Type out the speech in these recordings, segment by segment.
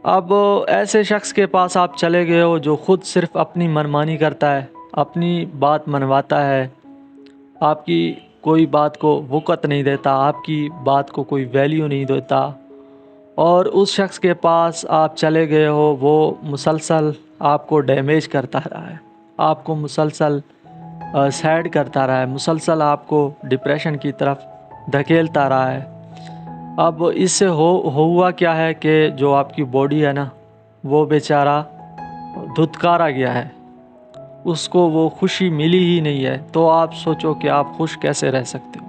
اب ایسے شخص کے پاس آپ چلے گئے ہو جو خود صرف اپنی منمانی کرتا ہے، اپنی بات منواتا ہے، آپ کی کوئی بات کو وقت نہیں دیتا، آپ کی بات کو کوئی ویلیو نہیں دیتا، اور اس شخص کے پاس آپ چلے گئے ہو وہ مسلسل آپ کو ڈیمیج کرتا رہا ہے، آپ کو مسلسل سیڈ کرتا رہا ہے، مسلسل آپ کو ڈپریشن کی طرف دھکیلتا رہا ہے۔ اب اس سے ہوا کیا ہے کہ جو آپ کی باڈی ہے نا، وہ بیچارہ دھتکارا گیا ہے، اس کو وہ خوشی ملی ہی نہیں ہے، تو آپ سوچو کہ آپ خوش کیسے رہ سکتے ہو۔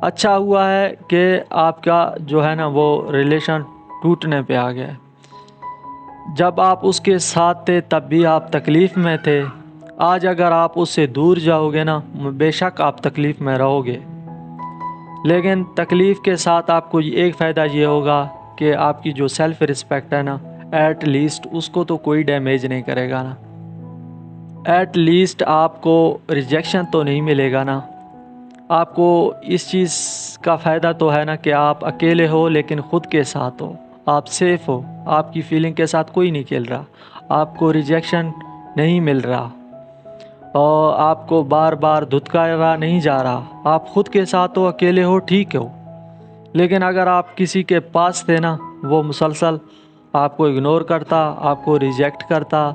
اچھا ہوا ہے کہ آپ کا جو ہے نا وہ ریلیشن ٹوٹنے پہ آ گیا ہے۔ جب آپ اس کے ساتھ تھے تب بھی آپ تکلیف میں تھے، آج اگر آپ اس سے دور جاؤ گے نا، بے شک آپ تکلیف میں رہو گے، لیکن تکلیف کے ساتھ آپ کو ایک فائدہ یہ ہوگا کہ آپ کی جو سیلف رسپیکٹ ہے نا، ایٹ لیسٹ اس کو تو کوئی ڈیمیج نہیں کرے گا نا، ایٹ لیسٹ آپ کو ریجیکشن تو نہیں ملے گا نا۔ آپ کو اس چیز کا فائدہ تو ہے نا کہ آپ اکیلے ہو لیکن خود کے ساتھ ہو، آپ سیف ہو، آپ کی فیلنگ کے ساتھ کوئی نہیں کھیل رہا، آپ کو ریجیکشن نہیں مل رہا، اور آپ کو بار بار دھتکارا نہیں جا رہا، آپ خود کے ساتھ ہو، اکیلے ہو، ٹھیک ہو۔ لیکن اگر آپ کسی کے پاس تھے نا، وہ مسلسل آپ کو اگنور کرتا، آپ کو ریجیکٹ کرتا،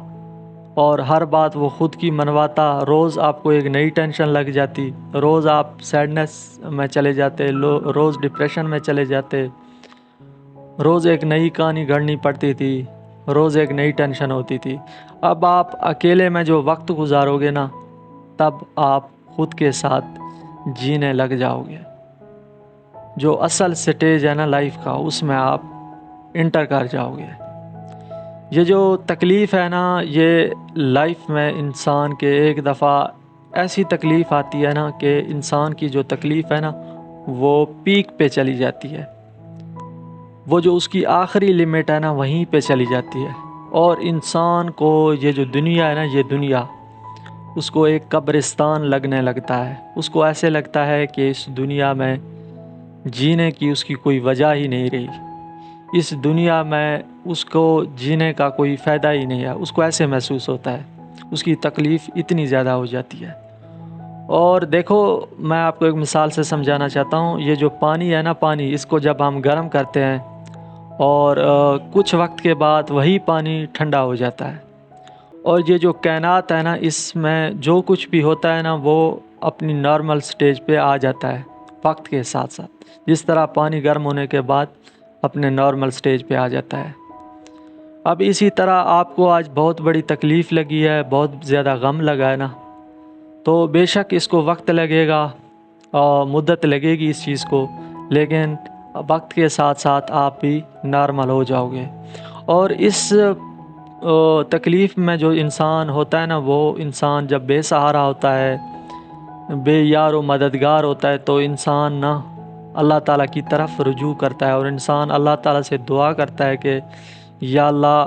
اور ہر بات وہ خود کی منواتا، روز آپ کو ایک نئی ٹینشن لگ جاتی، روز آپ سیڈنس میں چلے جاتے، روز ڈپریشن میں چلے جاتے، روز ایک نئی کہانی گھڑنی پڑتی تھی، روز ایک نئی ٹینشن ہوتی تھی۔ اب آپ اکیلے میں جو وقت گزارو گے نا، تب آپ خود کے ساتھ جینے لگ جاؤ گے، جو اصل سٹیج ہے نا لائف کا، اس میں آپ انٹر کر جاؤ گے۔ یہ جو تکلیف ہے نا، یہ لائف میں انسان کے ایک دفعہ ایسی تکلیف آتی ہے نا کہ انسان کی جو تکلیف ہے نا وہ پیک پہ چلی جاتی ہے، وہ جو اس کی آخری لمٹ ہے نا وہیں پہ چلی جاتی ہے، اور انسان کو یہ جو دنیا ہے نا، یہ دنیا اس کو ایک قبرستان لگنے لگتا ہے، اس کو ایسے لگتا ہے کہ اس دنیا میں جینے کی اس کی کوئی وجہ ہی نہیں رہی، اس دنیا میں اس کو جینے کا کوئی فائدہ ہی نہیں ہے، اس کو ایسے محسوس ہوتا ہے، اس کی تکلیف اتنی زیادہ ہو جاتی ہے۔ اور دیکھو، میں آپ کو ایک مثال سے سمجھانا چاہتا ہوں، یہ جو پانی ہے نا، پانی اس کو جب ہم گرم کرتے ہیں اور کچھ وقت کے بعد وہی پانی ٹھنڈا ہو جاتا ہے، اور یہ جو کائنات ہے نا، اس میں جو کچھ بھی ہوتا ہے نا وہ اپنی نارمل سٹیج پہ آ جاتا ہے وقت کے ساتھ ساتھ، جس طرح پانی گرم ہونے کے بعد اپنے نارمل سٹیج پہ آ جاتا ہے۔ اب اسی طرح آپ کو آج بہت بڑی تکلیف لگی ہے، بہت زیادہ غم لگا ہے نا، تو بے شک اس کو وقت لگے گا اور مدت لگے گی اس چیز کو، لیکن وقت کے ساتھ ساتھ آپ بھی نارمل ہو جاؤ گے۔ اور اس تکلیف میں جو انسان ہوتا ہے نا، وہ انسان جب بے سہارا ہوتا ہے، بے یار و مددگار ہوتا ہے، تو انسان نا اللہ تعالیٰ کی طرف رجوع کرتا ہے، اور انسان اللہ تعالیٰ سے دعا کرتا ہے کہ یا اللہ،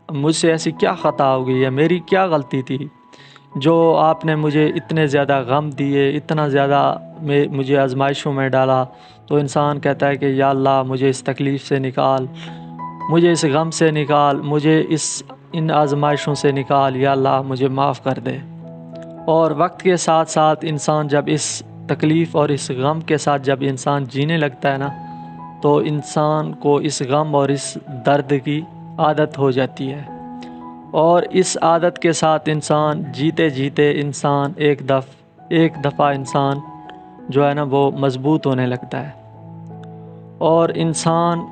مجھ سے ایسی کیا خطا ہو گئی ہے، میری کیا غلطی تھی جو آپ نے مجھے اتنے زیادہ غم دیے، اتنا زیادہ مجھے آزمائشوں میں ڈالا۔ تو انسان کہتا ہے کہ یا اللہ، مجھے اس تکلیف سے نکال، مجھے اس غم سے نکال، مجھے ان آزمائشوں سے نکال، یا اللہ مجھے معاف کر دے۔ اور وقت کے ساتھ ساتھ انسان جب اس تکلیف اور اس غم کے ساتھ جب انسان جینے لگتا ہے نا، تو انسان کو اس غم اور اس درد کی عادت ہو جاتی ہے، اور اس عادت کے ساتھ انسان جیتے جیتے انسان ایک دفعہ انسان جو ہے نا وہ مضبوط ہونے لگتا ہے، اور انسان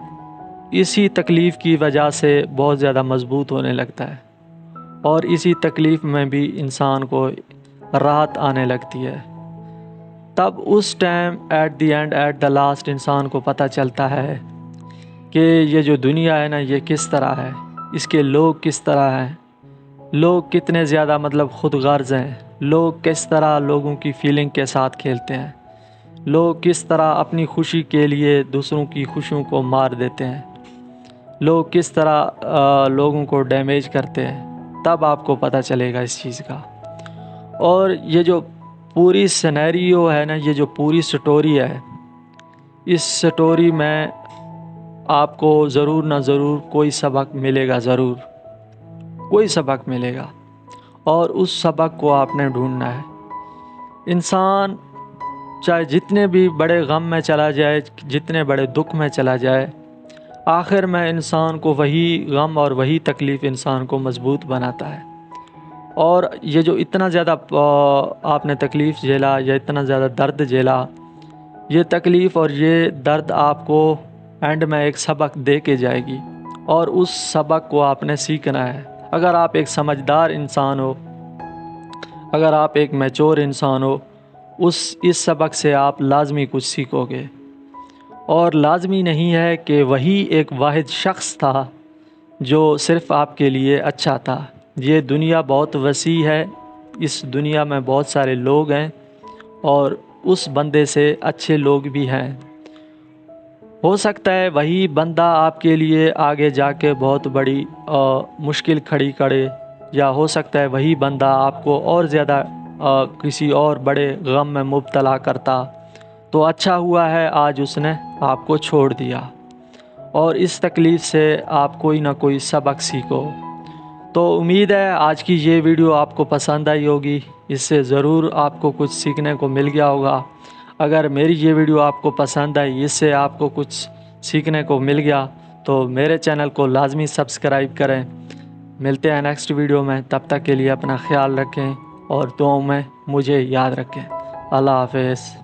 اسی تکلیف کی وجہ سے بہت زیادہ مضبوط ہونے لگتا ہے، اور اسی تکلیف میں بھی انسان کو راحت آنے لگتی ہے۔ تب اس time at the end, at the last, انسان کو پتہ چلتا ہے کہ یہ جو دنیا ہے نا یہ کس طرح ہے، اس کے لوگ کس طرح ہیں، لوگ کتنے زیادہ خود غرض ہیں، لوگ کس طرح لوگوں کی فیلنگ کے ساتھ کھیلتے ہیں، لوگ کس طرح اپنی خوشی کے لیے دوسروں کی خوشیوں کو مار دیتے ہیں، لوگ کس طرح لوگوں کو ڈیمیج کرتے ہیں۔ تب آپ کو پتہ چلے گا اس چیز کا۔ اور یہ جو پوری سینیریو ہے نا، یہ جو پوری سٹوری ہے، اس سٹوری میں آپ کو ضرور نہ ضرور کوئی سبق ملے گا، ضرور کوئی سبق ملے گا، اور اس سبق کو آپ نے ڈھونڈنا ہے۔ انسان چاہے جتنے بھی بڑے غم میں چلا جائے، جتنے بڑے دکھ میں چلا جائے، آخر میں انسان کو وہی غم اور وہی تکلیف انسان کو مضبوط بناتا ہے۔ اور یہ جو اتنا زیادہ آپ نے تکلیف جھیلا یا اتنا زیادہ درد جھیلا، یہ تکلیف اور یہ درد آپ کو اینڈ میں ایک سبق دے کے جائے گی، اور اس سبق کو آپ نے سیکھنا ہے۔ اگر آپ ایک سمجھدار انسان ہو، اگر آپ ایک میچور انسان ہو، اس سبق سے آپ لازمی کچھ سیکھو گے۔ اور لازمی نہیں ہے کہ وہی ایک واحد شخص تھا جو صرف آپ کے لیے اچھا تھا۔ یہ دنیا بہت وسیع ہے، اس دنیا میں بہت سارے لوگ ہیں، اور اس بندے سے اچھے لوگ بھی ہیں۔ ہو سکتا ہے وہی بندہ آپ کے لیے آگے جا کے بہت بڑی مشکل کھڑی کرے، یا ہو سکتا ہے وہی بندہ آپ کو اور زیادہ کسی اور بڑے غم میں مبتلا کرتا۔ تو اچھا ہوا ہے آج اس نے آپ کو چھوڑ دیا، اور اس تکلیف سے آپ کوئی نہ کوئی سبق سیکھو۔ تو امید ہے آج کی یہ ویڈیو آپ کو پسند آئی ہوگی، اس سے ضرور آپ کو کچھ سیکھنے کو مل گیا ہوگا۔ اگر میری یہ ویڈیو آپ کو پسند آئی، اس سے آپ کو کچھ سیکھنے کو مل گیا، تو میرے چینل کو لازمی سبسکرائب کریں۔ ملتے ہیں نیکسٹ ویڈیو میں، تب تک کے لیے اپنا خیال رکھیں اور دعاؤں میں مجھے یاد رکھیں۔ اللہ حافظ۔